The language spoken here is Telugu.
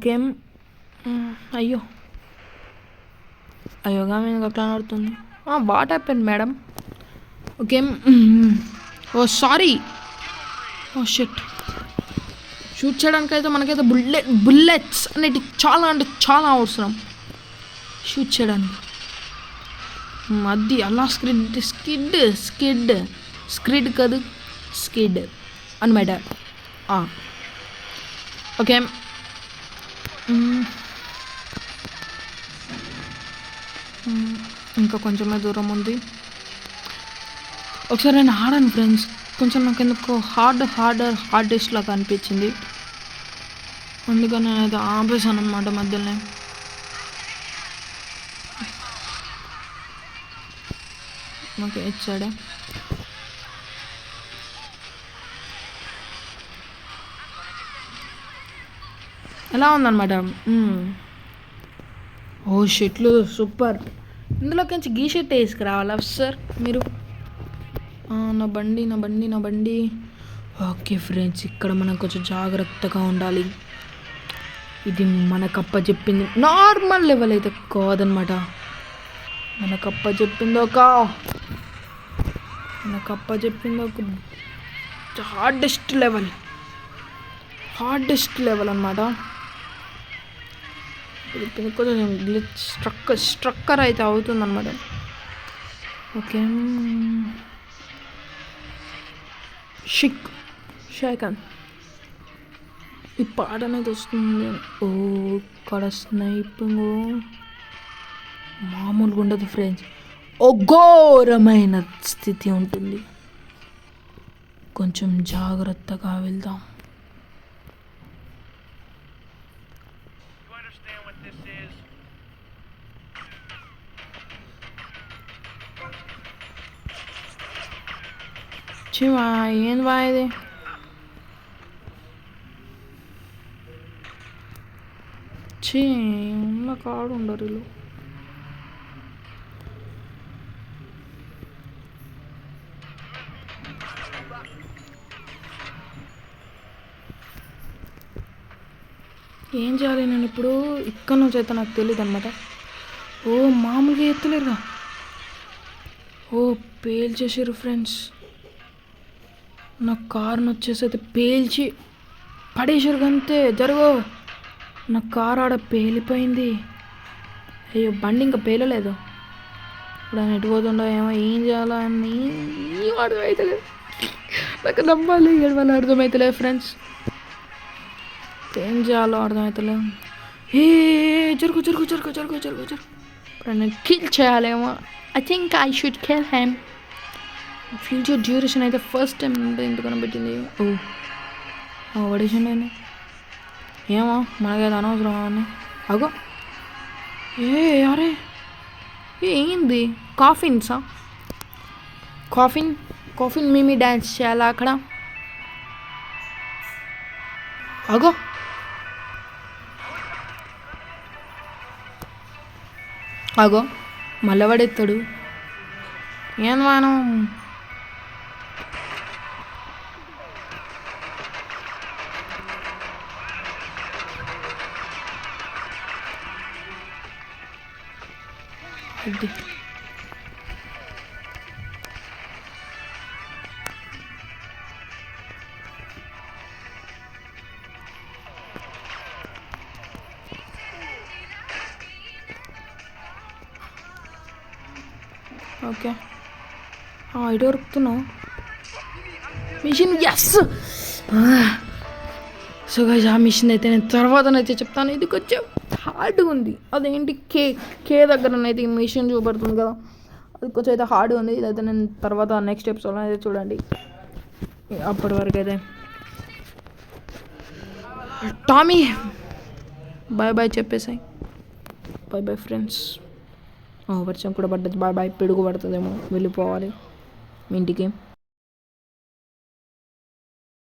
గేమ్ అయ్యో అయ్యోగా మీకు అట్లా ఆడుతుంది. What happened madam? Game oh sorry, oh shit. Shoot చేయడానికి అయితే మనకైతే బుల్లెట్స్ అనేవి చాలా అంటే చాలా అవసరం షూట్ చేయడానికి. అది అలా స్కిడ్ కాదు స్కిడ్ అనమాట. ఓకే, ఇంకా కొంచెమే దూరం ఉంది. ఒకసారి నేను ఆడాను ఫ్రెండ్స్, కొంచెం నాకు ఎందుకు హార్డెస్ట్ లాగా అనిపించింది, అందుకని నేను అయితే ఆపేసాను అనమాట మధ్యలోనే. ఓకే, ఇచ్చాడే. ఎలా ఉందన్నమాట. ఓ షెట్లు సూపర్. ఇందులోకించి గీ షర్ట్ వేసుకురావాలా సార్ మీరు? నా బండి. ఓకే ఫ్రెండ్స్, ఇక్కడ మనం కొంచెం జాగ్రత్తగా ఉండాలి. ఇది మనకప్ప చెప్పింది నార్మల్ లెవెల్ అయితే కాదనమాట. మనకప్ప చెప్పింది ఒక హార్డెస్ట్ లెవెల్ అనమాట. కొంచెం స్ట్రక్కర్ అయితే అవుతుందన్నమాట. ఓకే, షేకన్ ఈ పాట అనేది వస్తుంది. ఓ ఇక్కడ స్నైపింగ్ మామూలుగా ఉండదు ఫ్రెండ్స్, ఓ ఘోరమైన స్థితి ఉంటుంది. కొంచెం జాగ్రత్తగా వెళ్దాం. ఏంది బా ఇది? ఉన్న కాడు ఉండరు వీళ్ళు. ఏం చేయాలి నేను ఇప్పుడు? ఇక్కడ నుంచి అయితే నాకు తెలియదు అనమాట. ఓ మామూలుగా ఎత్తలేరుగా. ఓ పేల్చేసారు ఫ్రెండ్స్, నా కారుని వచ్చేసి అయితే పేల్చి పడేసారు. అంతే జరుగు, నా కారు ఆడ పేలిపోయింది. అయ్యో బండి ఇంకా పేలలేదు. ఇప్పుడు ఆయన ఎటుపోతుండో ఏమో, ఏం చేయాలో అని అర్థమవుతలేదు. నాకు నమ్మాలి వాళ్ళు అర్థమవుతలేదు ఫ్రెండ్స్, ఏం చేయాలో అర్థమవుతలేదు. జరుగు ఇప్పుడు నేను కిల్ చేయాలేమో. I think I should kill him. Future duration అయితే ఫస్ట్ టైం ఎందుకని పెట్టింది. పడేసిండి ఏమో, మనకైతే అనవసరం అవన్నీ. అగో అరే ఏంది కాఫిన్ మిమీ డ్యాన్స్ చేయాలా అక్కడ? అగో మళ్ళీ పడేస్తాడు. ఏం మనం అది ఓకే, ఇటు దొరుకుతున్నావు మిషన్. ఎస్. సో గైస్, ఆ మిషన్ అయితే నేను తర్వాతనైతే చెప్తాను. ఇది కొంచెం హార్డ్గా ఉంది. అదేంటి కే దగ్గరనైతే ఈ మిషన్ చూపడుతుంది కదా, అది కొంచెం అయితే హార్డ్గా ఉంది. ఇదైతే నేను తర్వాత నెక్స్ట్ ఎపిసోడ్లో అయితే చూడండి. అప్పటి వరకు అయితే టామీ బాయ్ చెప్పేసాయి. Boyfriends. వర్షం కూడా పడ్డది. బాయ్ పిడుగు పడుతుందేమో, వెళ్ళిపోవాలి మీ ఇంటికి.